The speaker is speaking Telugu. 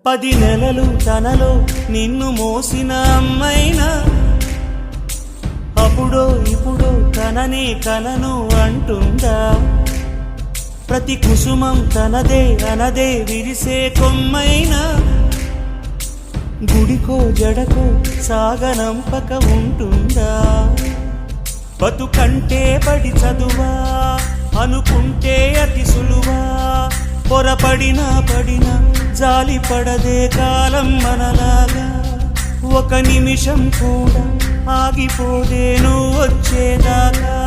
10 నెలలు తనలో నిన్ను మోసిన అమ్మైనా అప్పుడో ఇప్పుడో తననే కలను అంటుందా? ప్రతి కుసుమం తనదే అనదే విరిసే కొమ్మైనా గుడికో జడకో సాగనంపక ఉంటుందా? బతుకంటే పడి చదువా అనుకుంటే అతి సులువా? పొరపడినా పడినా జాలి పడదే కాలం మనలాగా. ఒక నిమిషం కూడా ఆగిపోదే నువ్వు వచ్చేదాకా.